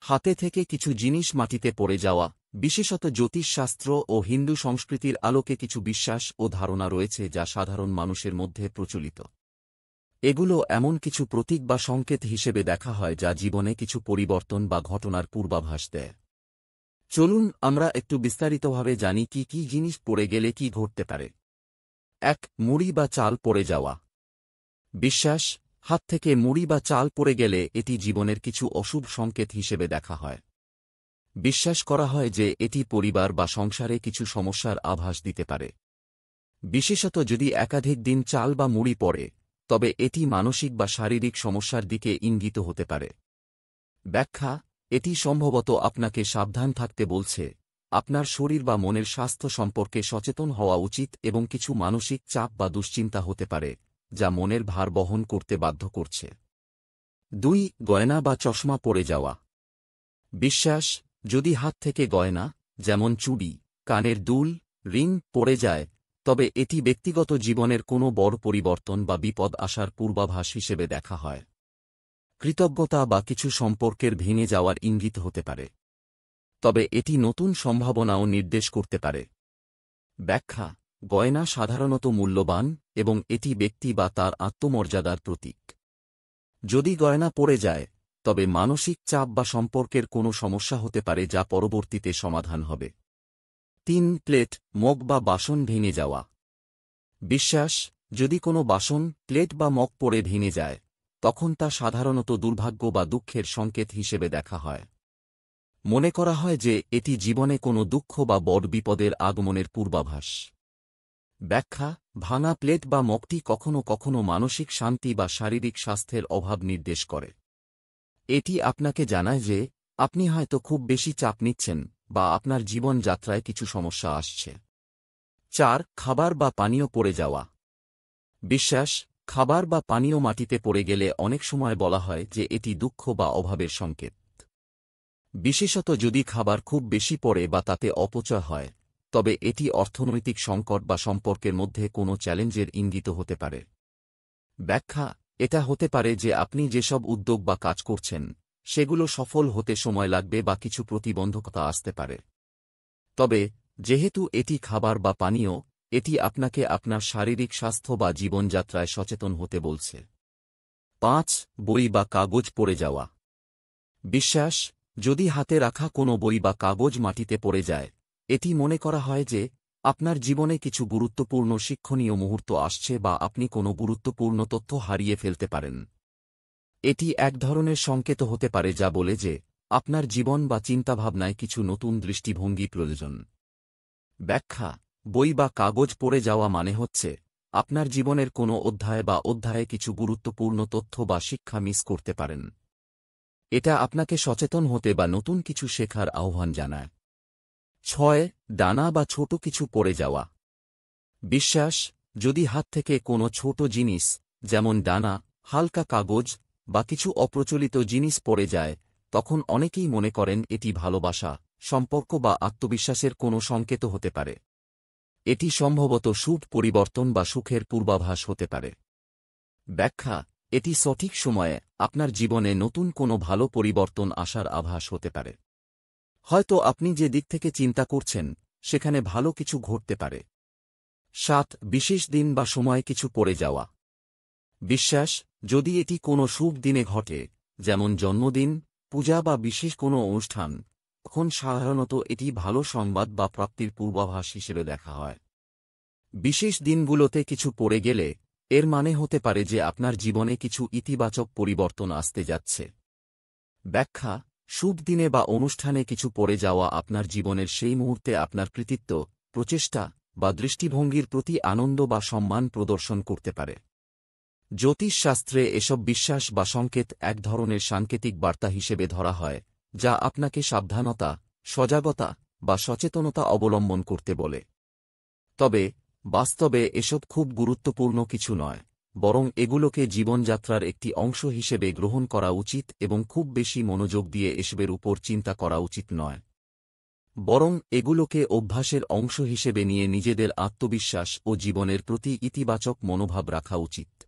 হাতে থেকে কিছু জিনিস মাটিতে পড়ে যাওয়া, বিশেষত জ্যোতিষশাস্ত্র ও হিন্দু সংস্কৃতির আলোকে কিছু বিশ্বাস ও ধারণা রয়েছে যা সাধারণ মানুষের মধ্যে প্রচলিত। এগুলো এমন কিছু প্রতীক বা সংকেত হিসেবে দেখা হয় যা জীবনে কিছু পরিবর্তন বা ঘটনার পূর্বাভাস দেয়। চলুন আমরা একটু বিস্তারিতভাবে জানি কি কি জিনিস পড়ে গেলে কি ঘটতে পারে। ১. মুড়ি বা চাল পড়ে যাওয়া। বিশ্বাস, হাত থেকে মুড়ি বা চাল পড়ে গেলে এটি জীবনের কিছু অশুভ সংকেত হিসেবে দেখা হয়। বিশ্বাস করা হয় যে এটি পরিবার বা সংসারে কিছু সমস্যার আভাস দিতে পারে। বিশেষত যদি একাধিক দিন চাল বা মুড়ি পড়ে, তবে এটি মানসিক বা শারীরিক সমস্যার দিকে ইঙ্গিত হতে পারে। ব্যাখ্যা, এটি সম্ভবত আপনাকে সাবধান থাকতে বলছে, আপনার শরীর বা মনের স্বাস্থ্য সম্পর্কে সচেতন হওয়া উচিত এবং কিছু মানসিক চাপ বা দুশ্চিন্তা হতে পারে, যা মনের ভার বহন করতে বাধ্য করছে। ২. গয়না বা চশমা পড়ে যাওয়া। বিশ্বাস, যদি হাত থেকে গয়না, যেমন চুড়ি, কানের দুল, রিং পড়ে যায়, তবে এটি ব্যক্তিগত জীবনের কোনো বড় পরিবর্তন বা বিপদ আসার পূর্বাভাস হিসেবে দেখা হয়। কৃতজ্ঞতা বা কিছু সম্পর্কের ভেঙে যাওয়ার ইঙ্গিত হতে পারে। তবে এটি নতুন সম্ভাবনাও নির্দেশ করতে পারে। ব্যাখ্যা, গয়না সাধারণত মূল্যবান এবং এটি ব্যক্তি বা তার আত্মমর্যাদার প্রতীক। যদি গয়না পড়ে যায়, তবে মানসিক চাপ বা সম্পর্কের কোনো সমস্যা হতে পারে যা পরবর্তীতে সমাধান হবে। ৩. প্লেট, মগ বা বাসন ভেঙে যাওয়া। বিশ্বাস, যদি কোনো বাসন, প্লেট বা মগ পড়ে ভেঙে যায়, তখন তা সাধারণত দুর্ভাগ্য বা দুঃখের সংকেত হিসেবে দেখা হয়। মনে করা হয় যে এটি জীবনে কোনো দুঃখ বা বড় বিপদের আগমনের পূর্বাভাস। ব্যাখ্যা, ভাঙা প্লেট বা মগটি কখনও কখনও মানসিক শান্তি বা শারীরিক স্বাস্থ্যের অভাব নির্দেশ করে। এটি আপনাকে জানায় যে আপনি হয়তো খুব বেশি চাপ নিচ্ছেন বা আপনার জীবনযাত্রায় কিছু সমস্যা আসছে। ৪. খাবার বা পানীয় পড়ে যাওয়া। বিশ্বাস, খাবার বা পানীয় মাটিতে পড়ে গেলে অনেক সময় বলা হয় যে এটি দুঃখ বা অভাবের সংকেত। বিশেষত যদি খাবার খুব বেশি পড়ে বা তাতে অপচয় হয়, তবে এটি অর্থনৈতিক সংকট বা সম্পর্কের মধ্যে কোনো চ্যালেঞ্জের ইঙ্গিত হতে পারে। ব্যাখ্যা, এটা হতে পারে যে আপনি যেসব উদ্যোগ বা কাজ করছেন, সেগুলো সফল হতে সময় লাগবে বা কিছু প্রতিবন্ধকতা আসতে পারে। তবে যেহেতু এটি খাবার বা পানীয়, এটি আপনাকে আপনার শারীরিক স্বাস্থ্য বা জীবনযাত্রায় সচেতন হতে বলছে। ৫. বই বা কাগজ পড়ে যাওয়া। বিশ্বাস, যদি হাতে রাখা কোনো বই বা কাগজ মাটিতে পড়ে যায়, এটি মনে করা হয় যে আপনার জীবনে কিছু গুরুত্বপূর্ণ শিক্ষণীয় মুহূর্ত আসছে বা আপনি কোনো গুরুত্বপূর্ণ তথ্য হারিয়ে ফেলতে পারেন। এটি এক ধরনের সংকেত হতে পারে যা বলে যে আপনার জীবন বা চিন্তাভাবনায় কিছু নতুন দৃষ্টিভঙ্গি প্রয়োজন। ব্যাখ্যা, বই বা কাগজ পড়ে যাওয়া মানে হচ্ছে আপনার জীবনের কোনো অধ্যায় বা অধ্যায়ে কিছু গুরুত্বপূর্ণ তথ্য বা শিক্ষা মিস করতে পারেন। এটা আপনাকে সচেতন হতে বা নতুন কিছু শেখার আহ্বান জানায়। ৬. ডানা বা ছোট কিছু পড়ে যাওয়া। বিশ্বাস, যদি হাত থেকে কোনো ছোট জিনিস, যেমন ডানা, হালকা কাগজ বা কিছু অপ্রচলিত জিনিস পড়ে যায়, তখন অনেকেই মনে করেন এটি ভালোবাসা, সম্পর্ক বা আত্মবিশ্বাসের কোনো সংকেত হতে পারে। এটি সম্ভবত শুভ পরিবর্তন বা সুখের পূর্বাভাস হতে পারে। ব্যাখ্যা, এটি সঠিক সময়ে আপনার জীবনে নতুন কোনো ভালো পরিবর্তন আসার আভাস হতে পারে। হয়তো আপনি যে দিক থেকে চিন্তা করছেন, সেখানে ভালো কিছু ঘটতে পারে। ৭. বিশেষ দিন বা সময় কিছু পড়ে যাওয়া। বিশ্বাস, যদি এটি কোনো শুভ দিনে ঘটে, যেমন জন্মদিন, পূজা বা বিশেষ কোনো অনুষ্ঠান, তখন সাধারণত এটি ভালো সংবাদ বা প্রাপ্তির পূর্বাভাস হিসেবে দেখা হয়। বিশেষ দিনগুলোতে কিছু পড়ে গেলে এর মানে হতে পারে যে আপনার জীবনে কিছু ইতিবাচক পরিবর্তন আসতে যাচ্ছে। ব্যাখ্যা, শুভ দিনে বা অনুষ্ঠানে কিছু পড়ে যাওয়া আপনার জীবনের সেই মুহূর্তে আপনার কৃতিত্ব, প্রচেষ্টা বা দৃষ্টিভঙ্গির প্রতি আনন্দ বা সম্মান প্রদর্শন করতে পারে। জ্যোতিষশাস্ত্রে এসব বিশ্বাস বা সংকেত এক ধরনের সাংকেতিক বার্তা হিসেবে ধরা হয়, যা আপনাকে সাবধানতা, সজাগতা বা সচেতনতা অবলম্বন করতে বলে। তবে বাস্তবে এসব খুব গুরুত্বপূর্ণ কিছু নয়, বরং এগুলোকে জীবনযাত্রার একটি অংশ হিসেবে গ্রহণ করা উচিত এবং খুব বেশি মনোযোগ দিয়ে এসবের উপর চিন্তা করা উচিত নয়। বরং এগুলোকে অভ্যাসের অংশ হিসেবে নিয়ে নিজেদের আত্মবিশ্বাস ও জীবনের প্রতি ইতিবাচক মনোভাব রাখা উচিত।